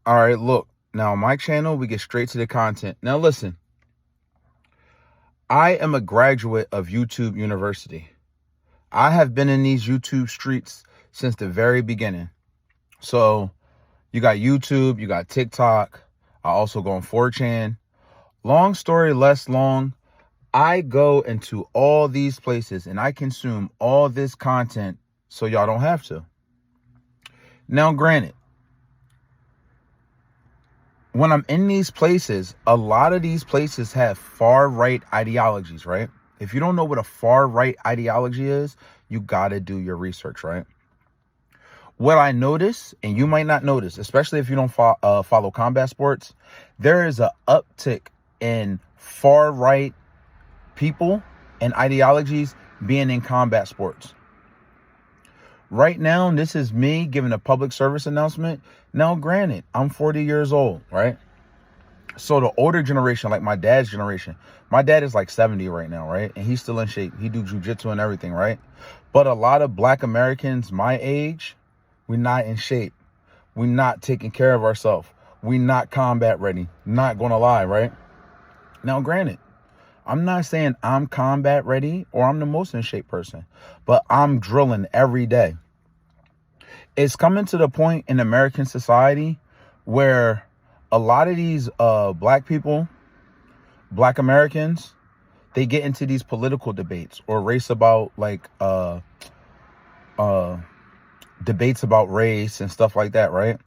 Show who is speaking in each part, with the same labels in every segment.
Speaker 1: All right, look. Now, on my channel, we get straight to the content. Now, listen. I am a graduate of YouTube University. I have been in these YouTube streets since the very beginning. So, you got YouTube, you got TikTok. I also go on 4chan. Long story less long, I go into all these places and I consume all this content so y'all don't have to. Now, granted, when I'm in these places, a lot of these places have far-right ideologies, right? If you don't know what a far-right ideology is, you got to do your research, right? What I notice, and you might not notice, especially if you don't follow combat sports, there is an uptick in far-right people and ideologies being in combat sports. Right now, this is me giving a public service announcement. Now, granted, I'm 40 years old, right? So the older generation, like my dad's generation, my dad is like 70 right now, right? And he's still in shape. He do jujitsu and everything, right? But a lot of Black Americans my age, we're not in shape. We're not taking care of ourselves. We're not combat ready. Not gonna lie, right? Now, granted, I'm not saying I'm combat ready or I'm the most in shape person, but I'm drilling every day. It's coming to the point in American society where a lot of these Black people, Black Americans, they get into these political debates or race about like debates about race and stuff like that, right?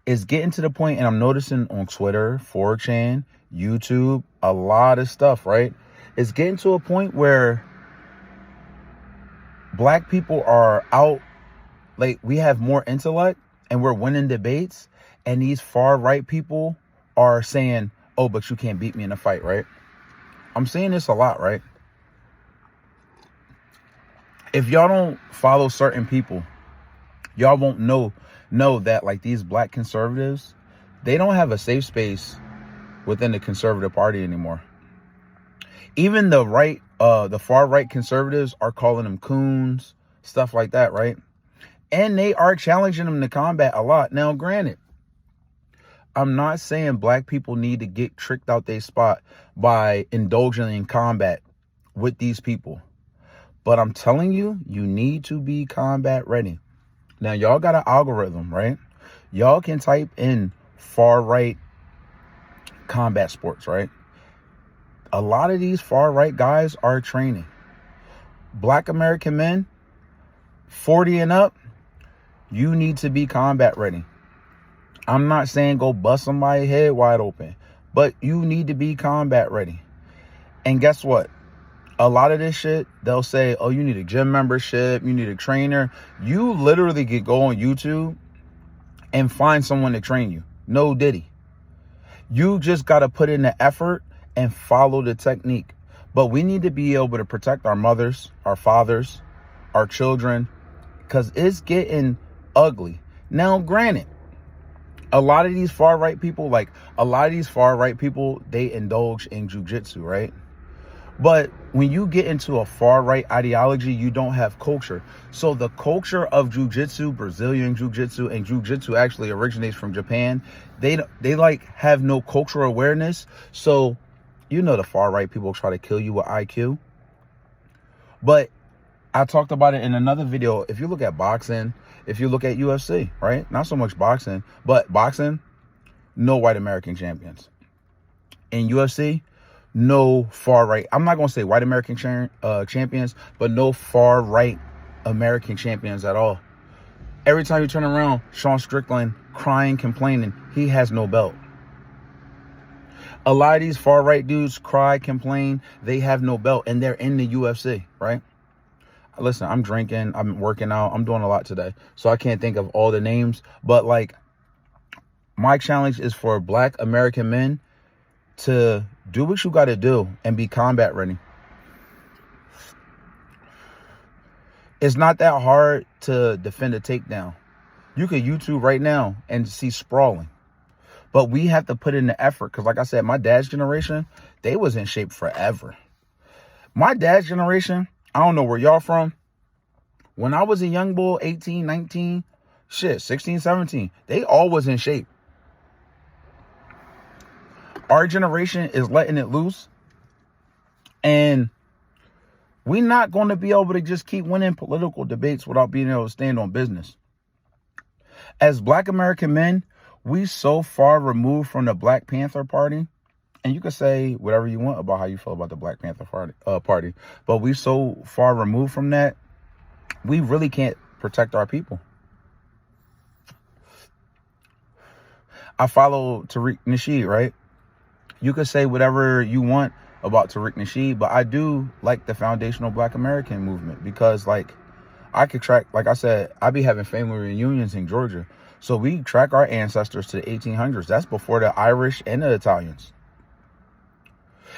Speaker 1: It's getting to the point, and I'm noticing on Twitter, 4chan, YouTube, a lot of stuff, right? It's getting to a point where Black people are out, like we have more intellect and we're winning debates, and these far right people are saying, oh, but you can't beat me in a fight, right? I'm saying this a lot, right? If y'all don't follow certain people, y'all won't know that like these Black conservatives, they don't have a safe space within the conservative party anymore. Even the far right conservatives are calling them coons, stuff like that, right? And they are challenging them to combat a lot. Now, granted, I'm not saying Black people need to get tricked out their spot by indulging in combat with these people. But I'm telling you, you need to be combat ready. Now, y'all got an algorithm, right? Y'all can type in far-right combat sports, right? A lot of these far-right guys are training. Black American men, 40 and up, you need to be combat ready. I'm not saying go bust somebody's head wide open, but you need to be combat ready. And guess what? A lot of this shit, they'll say, oh, you need a gym membership, you need a trainer. You literally could go on YouTube and find someone to train you. No diddy. You just got to put in the effort and follow the technique. But we need to be able to protect our mothers, our fathers, our children, because it's getting ugly. Now, granted, a lot of these far-right people, they indulge in jujitsu, right? But when you get into a far-right ideology, you don't have culture. So the culture of jiu-jitsu, Brazilian jiu-jitsu, and jiu-jitsu actually originates from Japan. They like have no cultural awareness. So, you know, the far-right people try to kill you with IQ. But I talked about it in another video. If you look at boxing, if you look at UFC, right? Not so much boxing, but boxing, no white American champions. In UFC, no far right. I'm not going to say white American champions, but no far right American champions at all. Every time you turn around, Sean Strickland crying, complaining, he has no belt. A lot of these far right dudes cry, complain, they have no belt, and they're in the UFC, right? Listen, I'm drinking, I'm working out, I'm doing a lot today, so I can't think of all the names, but like, my challenge is for Black American men to do what you got to do and be combat ready. It's not that hard to defend a takedown. You could YouTube right now and see sprawling. But we have to put in the effort, because like I said, my dad's generation, they was in shape forever. My dad's generation, I don't know where y'all from. When I was a young boy, 18, 19, shit, 16, 17. They all was in shape. Our generation is letting it loose. And we're not going to be able to just keep winning political debates without being able to stand on business. As Black American men, we so far removed from the Black Panther Party. And you can say whatever you want about how you feel about the Black Panther Party. But we so far removed from that, we really can't protect our people. I follow Tariq Nasheed, right? You could say whatever you want about Tariq Nasheed, but I do like the foundational Black American movement because, like, I could track, like I said, I be having family reunions in Georgia. So we track our ancestors to the 1800s. That's before the Irish and the Italians.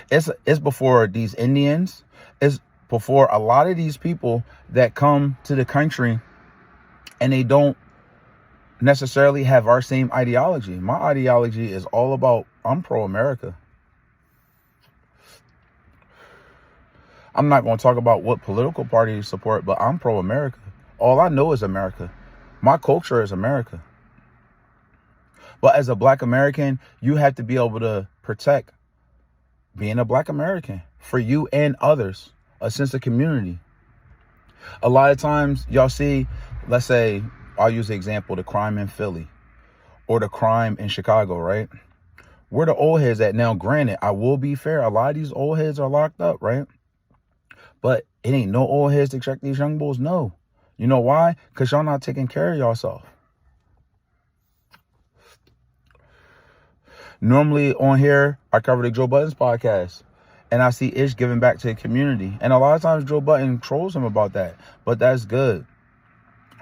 Speaker 1: It's before these Indians. It's before a lot of these people that come to the country and they don't necessarily have our same ideology. My ideology is all about, I'm pro-America. I'm not going to talk about what political party you support, but I'm pro-America. All I know is America. My culture is America. But as a Black American, you have to be able to protect being a Black American for you and others, a sense of community. A lot of times y'all see, let's say, I'll use the example, the crime in Philly or the crime in Chicago, right? Where the old heads at? Now, granted, I will be fair. A lot of these old heads are locked up, right? But it ain't no old heads to check these young bulls. No. You know why? Because y'all not taking care of yourself. Normally on here, I cover the Joe Budden's podcast. And I see Ish giving back to the community. And a lot of times Joe Budden trolls him about that. But that's good.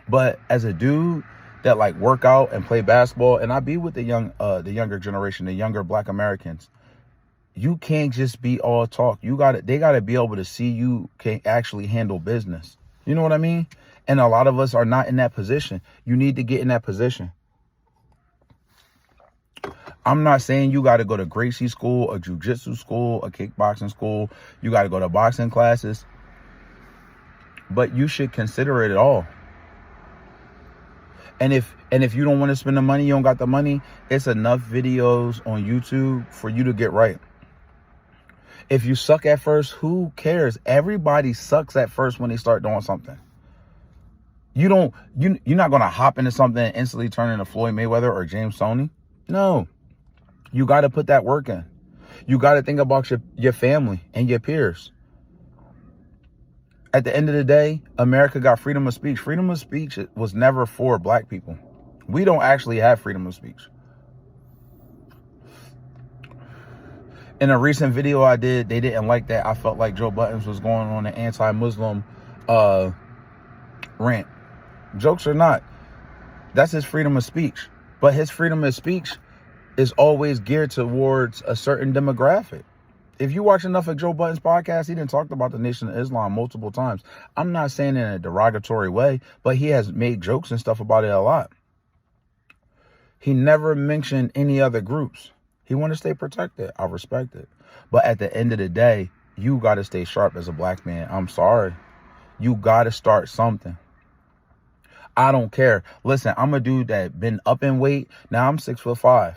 Speaker 1: But as a dude that like work out and play basketball, and I be with the younger generation, the younger Black Americans, you can't just be all talk. They gotta be able to see you can actually handle business. You know what I mean? And a lot of us are not in that position. You need to get in that position. I'm not saying you got to go to Gracie school, a jiu-jitsu school, a kickboxing school. You got to go to boxing classes. But you should consider it all. And if you don't want to spend the money, you don't got the money, it's enough videos on YouTube for you to get right. If you suck at first, who cares? Everybody sucks at first when they start doing something. You're not going to hop into something and instantly turn into Floyd Mayweather or James Toney. No. You got to put that work in. You got to think about your family and your peers. At the end of the day, America got freedom of speech. Freedom of speech was never for Black people. We don't actually have freedom of speech. In a recent video I did, they didn't like that. I felt like Joe Budden was going on an anti-Muslim rant. Jokes or not, that's his freedom of speech. But his freedom of speech is always geared towards a certain demographic. If you watch enough of Joe Budden's podcast, he done talked about the Nation of Islam multiple times. I'm not saying in a derogatory way, but he has made jokes and stuff about it a lot. He never mentioned any other groups. He want to stay protected. I respect it. But at the end of the day, you got to stay sharp as a Black man. I'm sorry. You got to start something. I don't care. Listen, I'm a dude that been up in weight. Now I'm 6'5".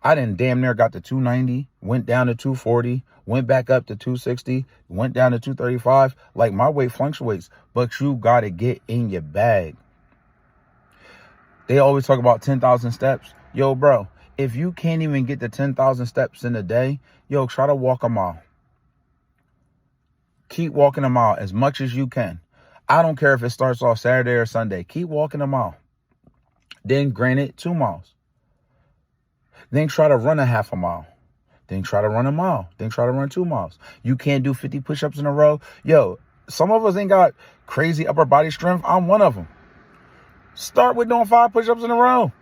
Speaker 1: I done damn near got to 290, went down to 240, went back up to 260, went down to 235. Like, my weight fluctuates, but you got to get in your bag. They always talk about 10,000 steps. Yo, bro, if you can't even get to 10,000 steps in a day, yo, try to walk a mile. Keep walking a mile as much as you can. I don't care if it starts off Saturday or Sunday. Keep walking a mile. Then, granted, 2 miles. Then try to run a half a mile. Then try to run a mile. Then try to run 2 miles. You can't do 50 push-ups in a row. Yo, some of us ain't got crazy upper body strength. I'm one of them. Start with doing 5 push-ups in a row.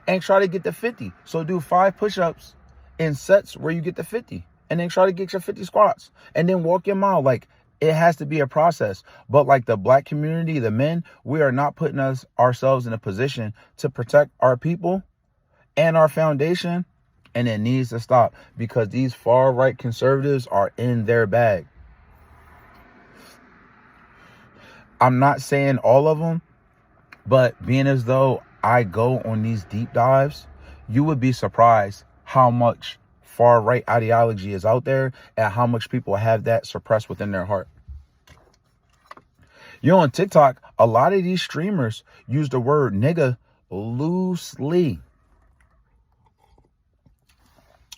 Speaker 1: And try to get to 50. So do 5 push-ups in sets where you get to 50. And then try to get your 50 squats. And then walk your mile. Like, it has to be a process. But like the Black community, the men, we are not putting ourselves in a position to protect our people and our foundation, and it needs to stop because these far-right conservatives are in their bag. I'm not saying all of them, But being as though I go on these deep dives, you would be surprised how much far right ideology is out there and how much people have that suppressed within their heart. On TikTok, a lot of these streamers use the word nigga loosely.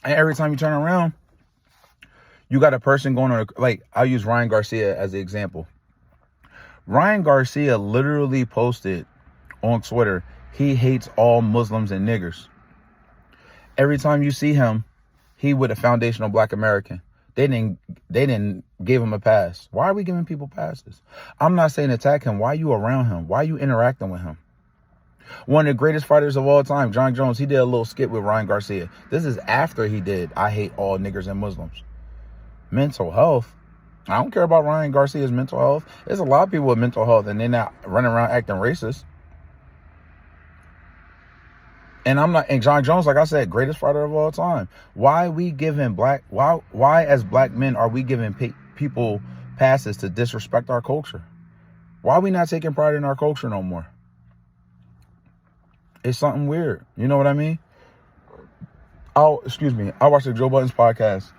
Speaker 1: And every time you turn around, you got a person going on, like, I'll use Ryan Garcia as an example. Ryan Garcia literally posted on Twitter, he hates all Muslims and niggers. Every time you see him, he with a foundational Black American. They didn't give him a pass. Why are we giving people passes? I'm not saying attack him. Why are you around him? Why are you interacting with him? One of the greatest fighters of all time, John Jones, he did a little skit with Ryan Garcia. This is after he did I hate all niggers and Muslims. Mental health. I don't care about Ryan Garcia's mental health. There's a lot of people with mental health and they're not running around acting racist. And John Jones, like I said, greatest fighter of all time. Why as black men are we giving people passes to disrespect our culture? Why are we not taking pride in our culture no more? It's something weird. You know what I mean? I watched the Joe Budden's podcast.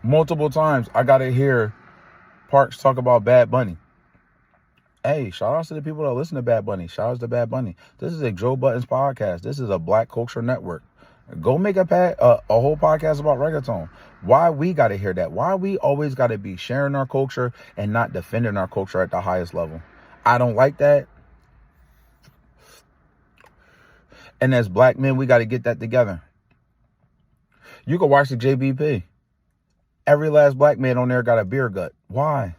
Speaker 1: Multiple times I got to hear Parks talk about Bad Bunny. Hey, shout outs to the people that listen to Bad Bunny. Shout outs to Bad Bunny. This is a Joe Budden's podcast. This is a Black Culture Network. Go make a whole podcast about reggaeton. Why we got to hear that? Why we always got to be sharing our culture and not defending our culture at the highest level? I don't like that. And as black men, we got to get that together. You can watch the JBP. Every last black man on there got a beer gut. Why?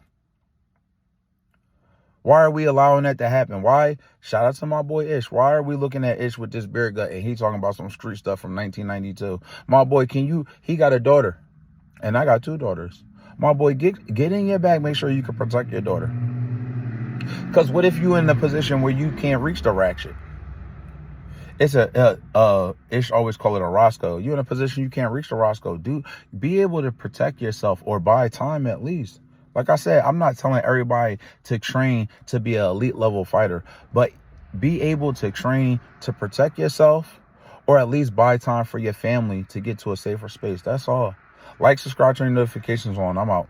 Speaker 1: Why are we allowing that to happen? Why? Shout out to my boy Ish. Why are we looking at Ish with this beer gut and he talking about some street stuff from 1992? My boy, he got a daughter and I got 2 daughters. My boy, get in your bag. Make sure you can protect your daughter. Because what if you in a position where you can't reach the ratchet? It's Ish always call it a Roscoe. You in a position you can't reach the Roscoe. Be able to protect yourself or buy time at least. Like I said, I'm not telling everybody to train to be an elite level fighter, but be able to train to protect yourself or at least buy time for your family to get to a safer space. That's all. Like, subscribe, turn your notifications on. I'm out.